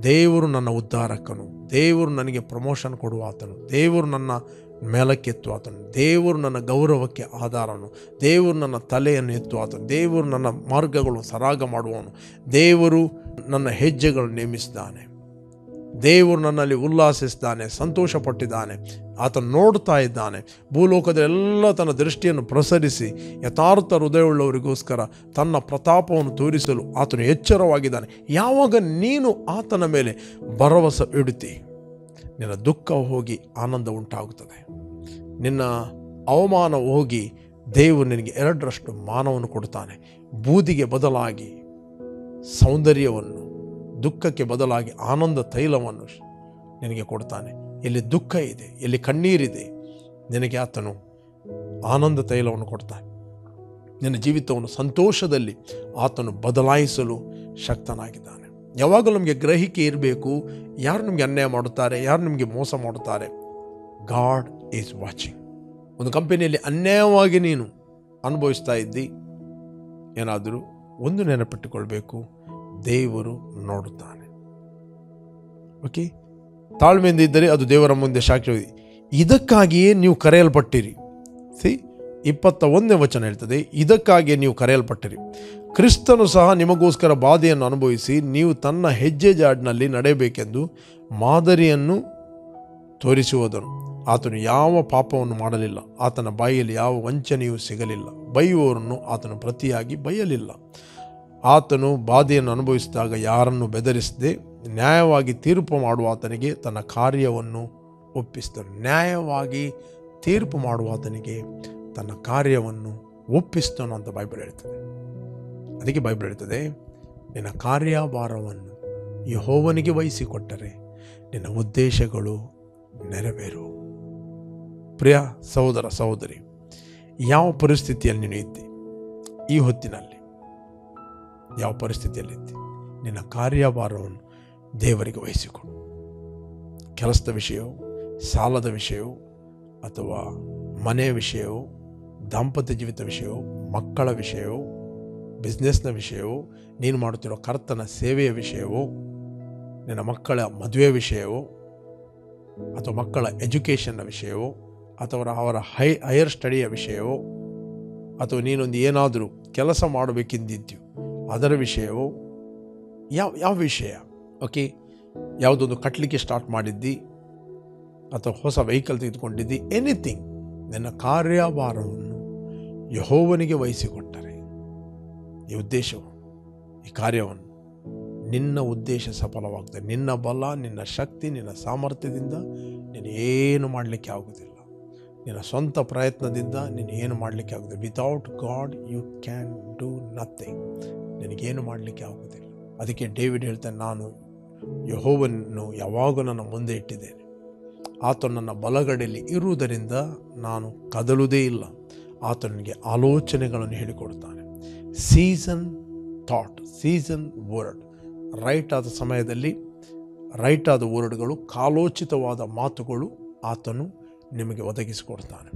ದೇವರು ನನ್ನ ಉದ್ಧಾರಕನು. ದೇವರು ನನಗೆ ಪ್ರಮೋಷನ್ ಕೊಡುವ ಆತನು. ದೇವರು ನನ್ನ ಮೇಲಕ್ಕೆತ್ತುವ ಆತನು. ದೇವರು ನನ್ನ ಗೌರವಕ್ಕೆ ಆಧಾರನು. ದೇವರು ನನ್ನ ತಲೆಯನ್ನು ಎತ್ತುವ ಆತನು. ದೇವರು ನನ್ನ ಮಾರ್ಗಗಳು ಸರಾಗ ಮಾಡುವವನು. ದೇವರು ನನ್ನ ಹೆಜ್ಜೆಗಳನ್ನು ನೇಮಿಸಿದ್ದಾನೆ. ದೇವರು ನನ್ನಲ್ಲಿ ಉಲ್ಲಾಸಿಸಿದ್ದಾನೆ, ಸಂತೋಷಪಟ್ಟಿದ್ದಾನೆ. ಆತನು ನೋಡ್ತಾ ಇದ್ದಾನೆ. ಭೂಲೋಕದೆಲ್ಲ ತನ್ನ ದೃಷ್ಟಿಯನ್ನು ಪ್ರಸರಿಸಿ ಯಥಾರ್ಥ ಹೃದಯವುಳ್ಳವರಿಗೋಸ್ಕರ ತನ್ನ ಪ್ರತಾಪವನ್ನು ತೋರಿಸಲು ಆತನು ಎಚ್ಚರವಾಗಿದ್ದಾನೆ. ಯಾವಾಗ ನೀನು ಆತನ ಮೇಲೆ ಭರವಸೆ ಇಡುತ್ತಿ, ನಿನ್ನ ದುಃಖ ಹೋಗಿ ಆನಂದ ಉಂಟಾಗುತ್ತದೆ. ನಿನ್ನ ಅವಮಾನ ಹೋಗಿ ದೇವರು ನಿನಗೆ 2ರಷ್ಟು ಮಾನವನ್ನು ಕೊಡುತ್ತಾನೆ. ಬೂದಿಗೆ ಬದಲಾಗಿ ಸೌಂದರ್ಯವನ್ನು, ದುಃಖಕ್ಕೆ ಬದಲಾಗಿ ಆನಂದ ತೈಲವನ್ನು ನಿನಗೆ ಕೊಡ್ತಾನೆ. ಎಲ್ಲಿ ದುಃಖ ಇದೆ, ಎಲ್ಲಿ ಕಣ್ಣೀರಿದೆ, ನಿನಗೆ ಆತನು ಆನಂದ ತೈಲವನ್ನು ಕೊಡ್ತಾನೆ. ನಿನ್ನ ಜೀವಿತವನ್ನು ಸಂತೋಷದಲ್ಲಿ ಆತನು ಬದಲಾಯಿಸಲು ಶಕ್ತನಾಗಿದ್ದಾನೆ. ಯಾವಾಗಲೂ ನಮಗೆ ಗ್ರಹಿಕೆ ಇರಬೇಕು. ಯಾರು ನಮಗೆ ಅನ್ಯಾಯ ಮಾಡುತ್ತಾರೆ, ಯಾರು ನಮಗೆ ಮೋಸ ಮಾಡುತ್ತಾರೆ, ಗಾಡ್ ಈಸ್ ವಾಚಿಂಗ್. ಒಂದು ಕಂಪನಿಯಲ್ಲಿ ಅನ್ಯಾಯವಾಗಿ ನೀನು ಅನುಭವಿಸ್ತಾ ಇದ್ದಿ, ಏನಾದರೂ ಒಂದು ನೆನಪಿಟ್ಟುಕೊಳ್ಬೇಕು, ದೇವರು ನೋಡುತ್ತಾನೆ. ಓಕೆ, ತಾಳ್ಮೆಯಿಂದ ಇದ್ದರೆ ಅದು ದೇವರ ಮುಂದೆ ಸಾಕ್ಷಿ. ಇದಕ್ಕಾಗಿಯೇ ನೀವು ಕರೆಯಲ್ಪಟ್ಟಿರಿ. 21ನೇ ವಚನ ಹೇಳ್ತದೆ, ಇದಕ್ಕಾಗಿಯೇ ನೀವು ಕರೆಯಲ್ಪಟ್ಟಿರಿ. ಕ್ರಿಸ್ತನು ಸಹ ನಿಮಗೋಸ್ಕರ ಬಾಧೆಯನ್ನು ಅನುಭವಿಸಿ ನೀವು ತನ್ನ ಹೆಜ್ಜೆ ಜಾಡಿನಲ್ಲಿ ನಡೆಯಬೇಕೆಂದು ಮಾದರಿಯನ್ನು ತೋರಿಸುವುದನು. ಆತನು ಯಾವ ಪಾಪವನ್ನು ಮಾಡಲಿಲ್ಲ, ಆತನ ಬಾಯಿಯಲ್ಲಿ ಯಾವ ವಂಚನೆಯೂ ಸಿಗಲಿಲ್ಲ, ಬೈಯುವವರನ್ನು ಆತನು ಪ್ರತಿಯಾಗಿ ಬೈಯಲಿಲ್ಲ. ಆತನು ಬಾಧೆಯನ್ನು ಅನುಭವಿಸಿದಾಗ ಯಾರನ್ನು ಬೆದರಿಸದೆ ನ್ಯಾಯವಾಗಿ ತೀರ್ಪು ಮಾಡುವ ಆತನಿಗೆ ತನ್ನ ಕಾರ್ಯವನ್ನು ಒಪ್ಪಿಸಿದನು. ನ್ಯಾಯವಾಗಿ ತೀರ್ಪು ಮಾಡುವ ಆತನಿಗೆ ತನ್ನ ಕಾರ್ಯವನ್ನು ಒಪ್ಪಿಸ್ತನು ಅಂತ ಬೈಬಲ್ ಹೇಳ್ತದೆ. ಅದಕ್ಕೆ ಬೈಬಲ್ ಹೇಳ್ತದೆ, ನಿನ್ನ ಕಾರ್ಯಭಾರವನ್ನು ಯೆಹೋವನಿಗೆ ವಹಿಸಿಕೊಟ್ಟರೆ ನಿನ್ನ ಉದ್ದೇಶಗಳು ನೆರವೇರು. ಪ್ರಿಯ ಸಹೋದರ ಸಹೋದರಿ, ಯಾವ ಪರಿಸ್ಥಿತಿಯಲ್ಲಿ ನೀನು ಇದ್ದಿ, ಈ ಹೊತ್ತಿನಲ್ಲಿ ಯಾವ ಪರಿಸ್ಥಿತಿಯಲ್ಲಿದ್ದಿ, ನಿನ್ನ ಕಾರ್ಯಭಾರವನ್ನು ದೇವರಿಗೆ ವಹಿಸಿಕೊಡು. ಕೆಲಸದ ವಿಷಯವೋ, ಸಾಲದ ವಿಷಯವೋ, ಅಥವಾ ಮನೆಯ ವಿಷಯವೋ, ದಾಂಪತ್ಯ ಜೀವಿತ ವಿಷಯವೋ, ಮಕ್ಕಳ ವಿಷಯವೋ, ಬಿಸ್ನೆಸ್ನ ವಿಷಯವೋ, ನೀನು ಮಾಡುತ್ತಿರೋ ಕರ್ತನ ಸೇವೆಯ ವಿಷಯವೋ, ನಿನ್ನ ಮಕ್ಕಳ ಮದುವೆ ವಿಷಯವೋ, ಅಥವಾ ಮಕ್ಕಳ ಎಜುಕೇಷನ್ನ ವಿಷಯವೋ, ಅಥವಾ ಅವರ ಹೈಯರ್ ಸ್ಟಡಿಯ ವಿಷಯವೋ, ಅಥವಾ ನೀನೊಂದು ಏನಾದರೂ ಕೆಲಸ ಮಾಡಬೇಕೆಂದಿದ್ಯೋ ಅದರ ವಿಷಯವೋ, ಯಾವ ವಿಷಯ, ಓಕೆ, ಯಾವುದೊಂದು ಕಟ್ಟಲಿಕ್ಕೆ ಸ್ಟಾರ್ಟ್ ಮಾಡಿದ್ದಿ ಅಥವಾ ಹೊಸ ವೆಹಿಕಲ್ ತೆಗೆದುಕೊಂಡಿದ್ದಿ, ಎನಿಥಿಂಗ್, ನಿನ್ನ ಕಾರ್ಯಭಾರವನ್ನು ಯೆಹೋವನಿಗೆ ವಹಿಸಿಕೊಟ್ಟರೆ ಈ ಉದ್ದೇಶವು, ಈ ಕಾರ್ಯವನ್ನು, ನಿನ್ನ ಉದ್ದೇಶ ಸಫಲವಾಗ್ತದೆ. ನಿನ್ನ ಬಲ, ನಿನ್ನ ಶಕ್ತಿ, ನಿನ್ನ ಸಾಮರ್ಥ್ಯದಿಂದ ನೀನು ಏನು ಮಾಡಲಿಕ್ಕೆ ಆಗೋದಿಲ್ಲ. ನಿನ್ನ ಸ್ವಂತ ಪ್ರಯತ್ನದಿಂದ ನೀನು ಏನು ಮಾಡಲಿಕ್ಕೆ ಆಗೋದಿಲ್ಲ. Without God you can do nothing. ನಿನಗೇನು ಮಾಡಲಿಕ್ಕೆ ಆಗೋದಿಲ್ಲ. ಅದಕ್ಕೆ ಡೇವಿಡ್ ಹೇಳ್ತಾನೆ, ನಾನು ಯೆಹೋವನನ್ನು ಯಾವಾಗೂ ನನ್ನ ಮುಂದೆ ಇಟ್ಟಿದ್ದೇನೆ, ಆತನು ನನ್ನ ಬಲಗಡೆಯಲ್ಲಿ ಇರುವುದರಿಂದ ನಾನು ಕದಲುವುದೇ ಇಲ್ಲ. ಆತನಿಗೆ ಆಲೋಚನೆಗಳನ್ನು ಹೇಳಿಕೊಡ್ತಾನೆ. Season thought, season word, right ಆದ ಸಮಯದಲ್ಲಿ ರೈಟ್ ಆದ ವರ್ಡ್ಗಳು, ಕಾಲೋಚಿತವಾದ ಮಾತುಗಳು ಆತನು ನಿಮಗೆ ಒದಗಿಸಿಕೊಡ್ತಾನೆ.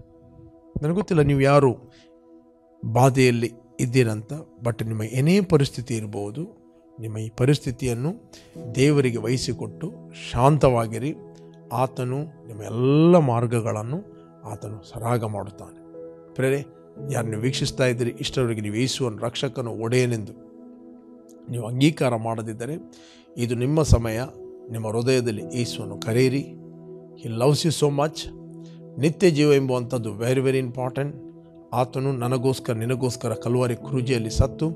ನನಗೆ ಗೊತ್ತಿಲ್ಲ ನೀವು ಯಾರು ಬಾಧೆಯಲ್ಲಿ ಇದ್ದೀರಂತ, ಬಟ್ ನಿಮ್ಮ ಏನೇ ಪರಿಸ್ಥಿತಿ ಇರ್ಬೋದು, ನಿಮ್ಮ ಈ ಪರಿಸ್ಥಿತಿಯನ್ನು ದೇವರಿಗೆ ವಹಿಸಿಕೊಟ್ಟು ಶಾಂತವಾಗಿರಿ. ಆತನು ನಿಮ್ಮ ಎಲ್ಲ ಮಾರ್ಗಗಳನ್ನು ಆತನು ಸರಾಗ ಮಾಡುತ್ತಾನೆ. ಪ್ರೇರೆ, ಯಾರನ್ನು ವೀಕ್ಷಿಸ್ತಾ ಇದ್ದೀರಿ, ಇಷ್ಟರವರೆಗೆ ನೀವು ಯೇಸುವನ್ನು ರಕ್ಷಕನು ಒಡೆಯನೆಂದು ನೀವು ಅಂಗೀಕಾರ ಮಾಡದಿದ್ದರೆ ಇದು ನಿಮ್ಮ ಸಮಯ. ನಿಮ್ಮ ಹೃದಯದಲ್ಲಿ ಯೇಸುವನ್ನು ಕರೆಯಿರಿ. He loves you so much. ನಿತ್ಯ ಜೀವ ಎಂಬುವಂಥದ್ದು ವೆರಿ ವೆರಿ ಇಂಪಾರ್ಟೆಂಟ್. ಆತನು ನನಗೋಸ್ಕರ ನಿನಗೋಸ್ಕರ ಕಲ್ವಾರಿ ಕ್ರೂಜಿಯಲ್ಲಿ ಸತ್ತು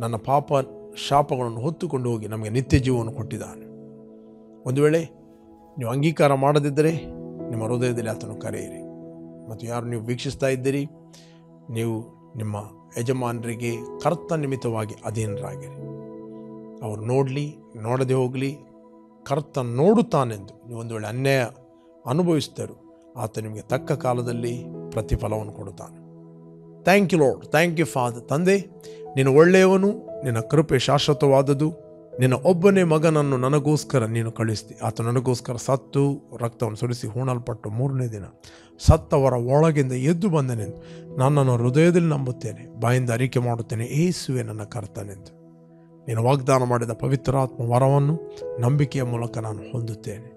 ನನ್ನ ಪಾಪ ಶಾಪಗಳನ್ನು ಹೊತ್ತುಕೊಂಡು ಹೋಗಿ ನಮಗೆ ನಿತ್ಯ ಜೀವವನ್ನು ಕೊಟ್ಟಿದ್ದಾನೆ. ಒಂದು ವೇಳೆ ನೀವು ಅಂಗೀಕಾರ ಮಾಡದಿದ್ದರೆ ನಿಮ್ಮ ಹೃದಯದಲ್ಲಿ ಆತನು ಕರೆಯಿರಿ. ಮತ್ತು ಯಾರು ನೀವು ವೀಕ್ಷಿಸ್ತಾ ಇದ್ದೀರಿ, ನೀವು ನಿಮ್ಮ ಯಜಮಾನರಿಗೆ ಕರ್ತ ನಿಮಿತ್ತವಾಗಿ ಅಧೀನರಾಗಿರಿ. ಅವರು ನೋಡಲಿ ನೋಡದೆ ಹೋಗಲಿ, ಕರ್ತ ನೋಡುತ್ತಾನೆಂದು ನೀವು ಒಂದು ವೇಳೆ ಅನ್ಯಾಯ ಅನುಭವಿಸಿದರು, ಆತ ನಿಮಗೆ ತಕ್ಕ ಕಾಲದಲ್ಲಿ ಪ್ರತಿಫಲವನ್ನು ಕೊಡುತ್ತಾನೆ. Thank you Lord, thank you father. ತಂದೆ, ನೀನು ಒಳ್ಳೆಯವನು, ನಿನ್ನ ಕೃಪೆ ಶಾಶ್ವತವಾದದ್ದು. ನಿನ್ನ ಒಬ್ಬನೇ ಮಗನನ್ನು ನನಗೋಸ್ಕರ ನೀನು ಕಳಿಸ್ತಿ. ಆತ ನನಗೋಸ್ಕರ ಸತ್ತು ರಕ್ತವನ್ನು ಸುರಿಸಿ ಹೂಣಲ್ಪಟ್ಟು 3ನೇ ದಿನ ಸತ್ತವರ ಒಳಗಿಂದ ಎದ್ದು ಬಂದನೆಂದು ನಾನು ನನ್ನ ಹೃದಯದಲ್ಲಿ ನಂಬುತ್ತೇನೆ, ಬಾಯಿಂದ ಅರಿಕೆ ಮಾಡುತ್ತೇನೆ, ಯೇಸುವೆ ನನ್ನ ಕರ್ತನೆಂದು. ನೀನು ವಾಗ್ದಾನ ಮಾಡಿದ ಪವಿತ್ರಾತ್ಮ ವರವನ್ನು ನಂಬಿಕೆಯ ಮೂಲಕ ನಾನು ಹೊಂದುತ್ತೇನೆ.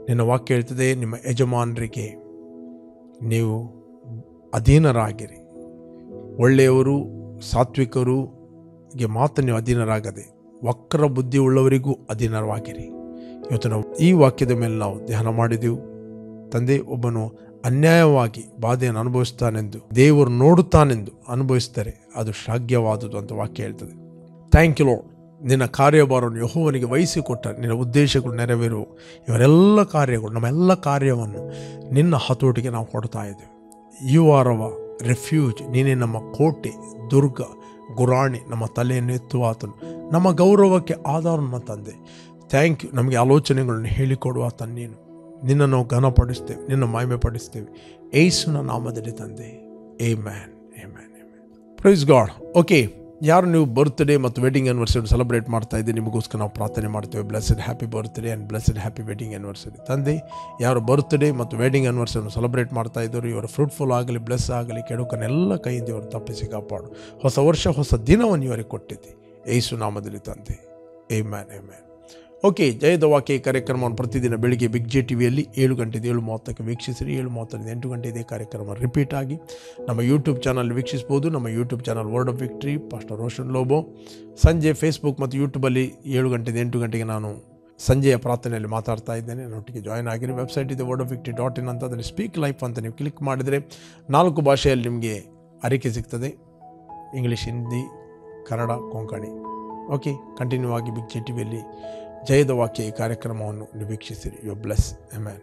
ನಿನ್ನ ವಾಕ್ಯ ಹೇಳ್ತದೆ, ನಿಮ್ಮ ಯಜಮಾನರಿಗೆ ನೀವು ಅಧೀನರಾಗಿರಿ. ಒಳ್ಳೆಯವರು ಸಾತ್ವಿಕರಿಗೆ ಮಾತ್ರ ನೀವು ಅಧೀನರಾಗದೆ ವಕ್ರ ಬುದ್ಧಿ ಉಳ್ಳವರಿಗೂ ಅಧೀನರಾಗಿರಿ. ಇವತ್ತು ನಾವು ಈ ವಾಕ್ಯದ ಮೇಲೆ ನಾವು ಧ್ಯಾನ ಮಾಡಿದೆವು. ತಂದೆ, ಒಬ್ಬನು ಅನ್ಯಾಯವಾಗಿ ಬಾಧೆಯನ್ನು ಅನುಭವಿಸ್ತಾನೆಂದು ದೇವರು ನೋಡುತ್ತಾನೆಂದು ಅನುಭವಿಸಿದರೆ ಅದು ಶ್ಲಾಘ್ಯವಾದುದು ಅಂತ ವಾಕ್ಯ ಹೇಳ್ತದೆ. Thank you Lord. ನಿನ್ನ ಕಾರ್ಯಭಾರವನ್ನು ಯೆಹೋವನಿಗೆ ವಹಿಸಿಕೊಟ್ಟ ನಿನ್ನ ಉದ್ದೇಶಗಳು ನೆರವೇರು. ಇವರೆಲ್ಲ ಕಾರ್ಯಗಳು, ನಮ್ಮೆಲ್ಲ ಕಾರ್ಯವನ್ನು ನಿನ್ನ ಹತೋಟಿಗೆ ನಾವು ಕೊಡ್ತಾ ಇದ್ದೇವೆ. ಯು ಆರ್ ಅವ ರೆಫ್ಯೂಜ್. ನೀನೇ ನಮ್ಮ ಕೋಟೆ, ದುರ್ಗ, ಗುರಾಣಿ, ನಮ್ಮ ತಲೆಯನ್ನು ಎತ್ತುವಾತನು, ನಮ್ಮ ಗೌರವಕ್ಕೆ ಆಧಾರನ ತಂದೆ. Thank you. ನಮಗೆ ಆಲೋಚನೆಗಳನ್ನು ಹೇಳಿಕೊಡುವ ನೀನು. ನಿನ್ನನ್ನು ನಾವು ಘನಪಡಿಸ್ತೇವೆ, ನಿನ್ನ ಮಹಿಮೆ ಪಡಿಸ್ತೇವೆ ಯೇಸುವಿನ ನಾಮದಲ್ಲಿ ತಂದೆ. Amen, amen, amen. Praise God. Okay, ಯಾರು ನೀವು ಬರ್ತ್ಡೇ ಮತ್ತು ವೆಡ್ಡಿಂಗ್ ಆ್ಯನಿವರ್ಸರಿ ಸೆಲೆಬ್ರೇಟ್ ಮಾಡ್ತಾ ಇದ್ದೀವಿ, ನಿಮಗೋಸ್ಕರ ನಾವು ಪ್ರಾರ್ಥನೆ ಮಾಡ್ತೇವೆ. Blessed happy birthday and blessed happy wedding anniversary. ತಂದೆ, ಯಾರು ಬರ್ತ್ಡೇ ಮತ್ತು ವೆಡ್ಡಿಂಗ್ ಆ್ಯನಿವರ್ಸರಿಯನ್ನು ಸೆಲೆಬ್ರೇಟ್ ಮಾಡ್ತಾ ಇದ್ದರು, ಇವರು ಫ್ರೂಟ್ಫುಲ್ ಆಗಲಿ, ಬ್ಲೆಸ್ ಆಗಲಿ, ಕೆಡುಕನ್ನೆಲ್ಲ ಕೈಯಿಂದ ಇವರು ತಪ್ಪಿಸಿ ಕಾಪಾಡು. ಹೊಸ ವರ್ಷ, ಹೊಸ ದಿನವನ್ನು ಇವರಿಗೆ ಕೊಟ್ಟಿದ್ದೆ ಯೇಸು ನಾಮದಲ್ಲಿ ತಂದೆ. Amen, amen. ಓಕೆ, ಜಯದ ವಾಕ್ಯ ಕಾರ್ಯಕ್ರಮವನ್ನು ಪ್ರತಿದಿನ ಬೆಳಿಗ್ಗೆ ಬಿಗ್ ಜೆ ಟಿವಿಯಲ್ಲಿ 7 ಗಂಟೆಯಿಂದ 7:30 ವೀಕ್ಷಿಸಿರಿ. 7:30 8 ಗಂಟೆ ಇದೇ ಕಾರ್ಯಕ್ರಮ ರಿಪೀಟ್ ಆಗಿ ನಮ್ಮ ಯೂಟ್ಯೂಬ್ ಚಾನಲ್ ವೀಕ್ಷಿಸ್ಬೋದು. ನಮ್ಮ YouTube channel word of victory, pastor Roshan Lobo. ಸಂಜೆ ಫೇಸ್ಬುಕ್ ಮತ್ತು ಯೂಟ್ಯೂಬಲ್ಲಿ 7 ಗಂಟೆಯಿಂದ 8 ಗಂಟೆಗೆ ನಾನು ಸಂಜೆಯ ಪ್ರಾರ್ಥನೆಯಲ್ಲಿ ಮಾತಾಡ್ತಾ ಇದ್ದೇನೆ. ನನ್ನೊಟ್ಟಿಗೆ ಜಾಯ್ನ್ ಆಗಿರಿ. ವೆಬ್ಸೈಟ್ ಇದೆ wordofvictory.in ಅಂತ. ಅದರಲ್ಲಿ ಸ್ಪೀಕ್ ಲೈಫ್ ಅಂತ ನೀವು ಕ್ಲಿಕ್ ಮಾಡಿದರೆ 4 ಭಾಷೆಯಲ್ಲಿ ನಿಮಗೆ ಅರಿಕೆ ಸಿಗ್ತದೆ: English, Hindi, Kannada, Konkani. Okay, continue ಆಗಿ ಬಿಗ್ ಜೆ ಟಿವಿಯಲ್ಲಿ ಜಯದ ವಾಕ್ಯ ಈ ಕಾರ್ಯಕ್ರಮವನ್ನು ನೀವು ವೀಕ್ಷಿಸಿರಿ. You bless. ಆಮೆನ್.